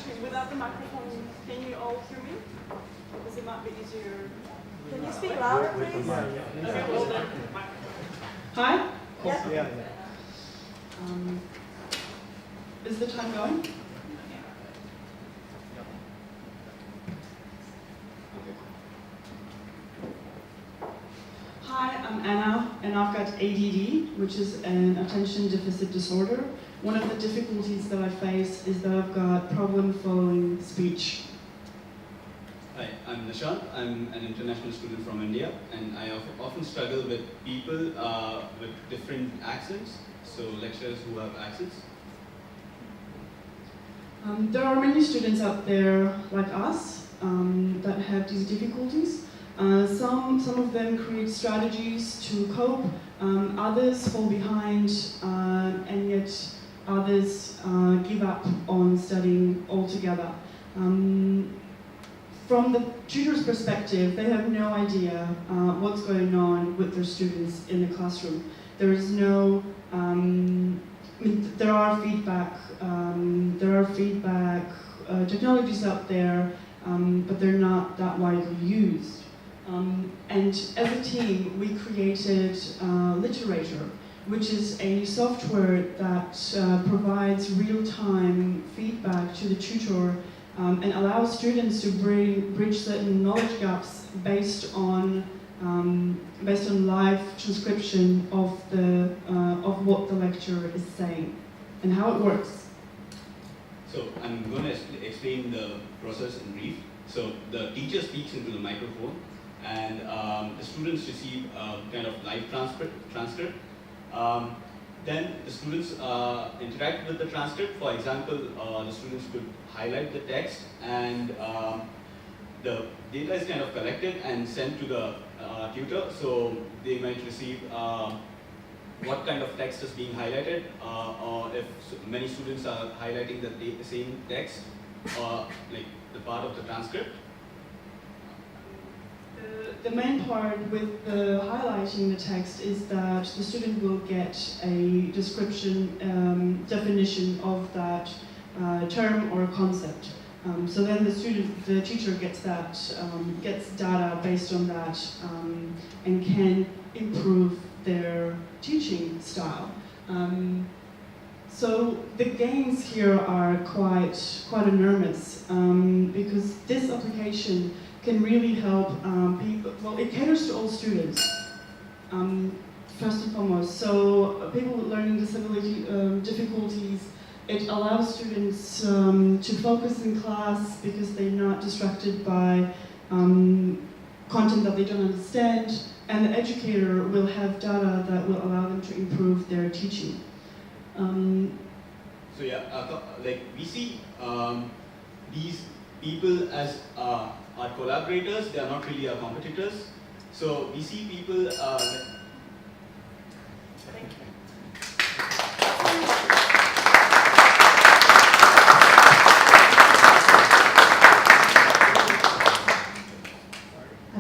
actually, without the microphone, can you all hear me? Because it might be easier. Can you speak louder, please? Okay, well then, hi? Yes. Yeah. Is the time going? Hi, I'm Anna, and I've got ADD, which is an attention deficit disorder. One of the difficulties that I face is that I've got problem following speech. Hi, I'm Nishant. I'm an international student from India, and I often struggle with people with different accents, so lecturers who have accents. There are many students out there like us that have these difficulties. Some of them create strategies to cope, others fall behind, and yet others give up on studying altogether. From the tutor's perspective, they have no idea what's going on with their students in the classroom. There is no, there are feedback technologies out there, but they're not that widely used. And as a team, we created Literator, which is a software that provides real-time feedback to the tutor and allows students to bridge certain knowledge gaps based on live transcription of what the lecturer is saying and how it works. So I'm going to explain the process in brief. So the teacher speaks into the microphone, and the students receive a kind of live transcript. Then the students interact with the transcript. For example, the students could highlight the text, and the data is kind of collected and sent to the tutor. So they might receive what kind of text is being highlighted, or if many students are highlighting the same text, like the part of the transcript. The main part with the highlighting the text is that the student will get a description, definition of that term or concept. So then the teacher gets that, gets data based on that, and can improve their teaching style. So the gains here are quite enormous, because this application can really help people. Well, it caters to all students, first and foremost. So people with learning disability difficulties, it allows students to focus in class because they're not distracted by content that they don't understand, and the educator will have data that will allow them to improve their teaching. So yeah, like we see these people as our collaborators. They are not really our competitors. So we see people. Thank you.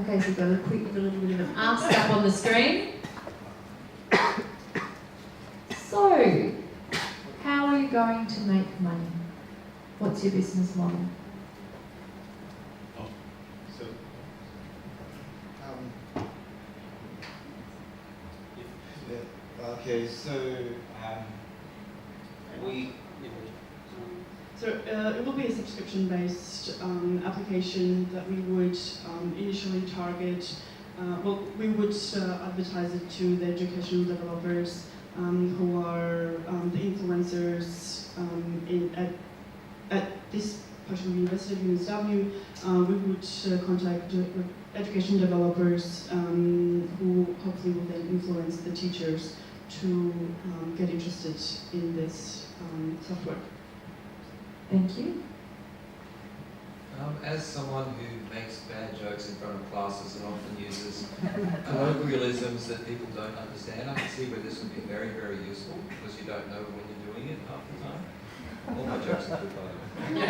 Okay, so we've got a quick little bit of ask up on the screen. So, how are you going to make money? What's your business model? So okay, so we. So it will be a subscription-based application that we would initially target. Well, we would advertise it to the educational developers who are the influencers at this particular university, UNSW. We would contact education developers who hopefully will then influence the teachers to get interested in this software. Thank you. As someone who makes bad jokes in front of classes and often uses colloquialisms that people don't understand, I can see where this would be very, very useful because you don't know when you're doing it half the time. All my jokes are good, by the way.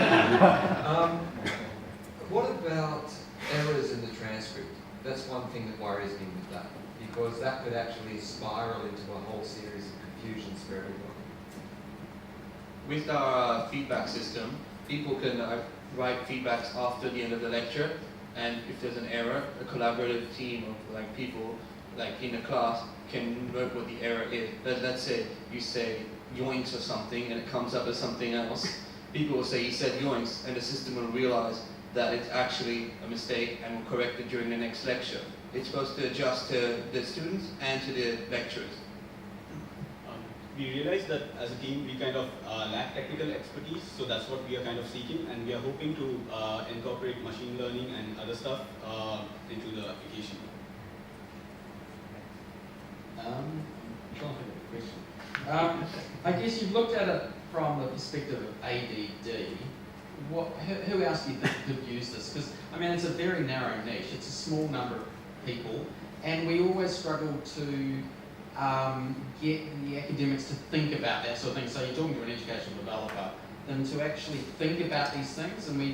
What about errors in the transcript? That's one thing that worries me with that, because that could actually spiral into a whole series of confusions for everyone. With our feedback system, people can write feedbacks after the end of the lecture, and if there's an error, a collaborative team of like people like in the class can note what the error is. Let's say you say yoinks or something and it comes up as something else. People will say you said yoinks, and the system will realize that it's actually a mistake and will correct it during the next lecture. It's supposed to adjust to the students and to the lecturers. We realized that as a team we kind of lack technical expertise, so that's what we are kind of seeking, and we are hoping to incorporate machine learning and other stuff into the application. John had a question. I guess you've looked at it from the perspective of ADD. Who else do you think could use this? Because, I mean, it's a very narrow niche. It's a small number of people, and we always struggle to get the academics to think about that sort of thing. So you're talking to an educational developer, them to actually think about these things, and we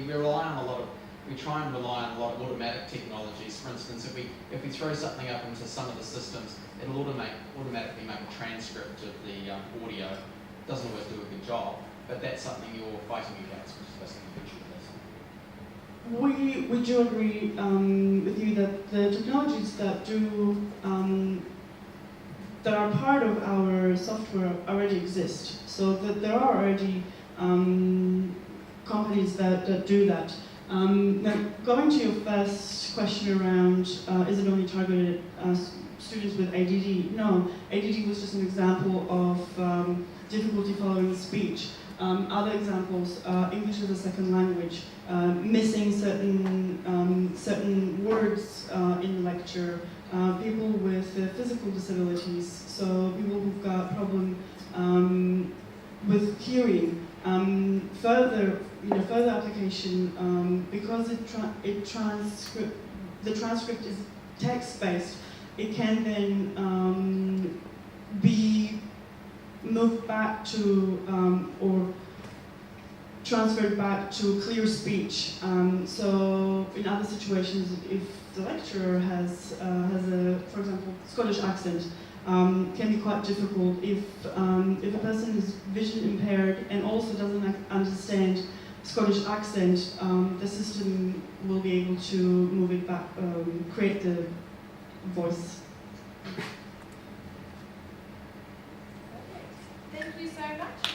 try and rely on a lot of automatic technologies. For instance, if we throw something up into some of the systems, it'll automatically make a transcript of the audio. It doesn't always do a good job, but that's something you're fighting against, which is basically visualization. We do agree with you that the technologies that are part of our software already exist. So that there are already companies that do that. Now, going to your first question around, is it only targeted at students with ADD? No, ADD was just an example of difficulty following speech. Other examples, English as a second language, missing certain words in the lecture, people with physical disabilities, so people who've got problem with hearing. Further application, because the transcript is text-based, it can then be moved back to or transferred back to clear speech. So in other situations, if the lecturer has a, for example, Scottish accent, can be quite difficult if a person is vision impaired and also doesn't understand Scottish accent. The system will be able to move it back, create the voice. Thank you so much.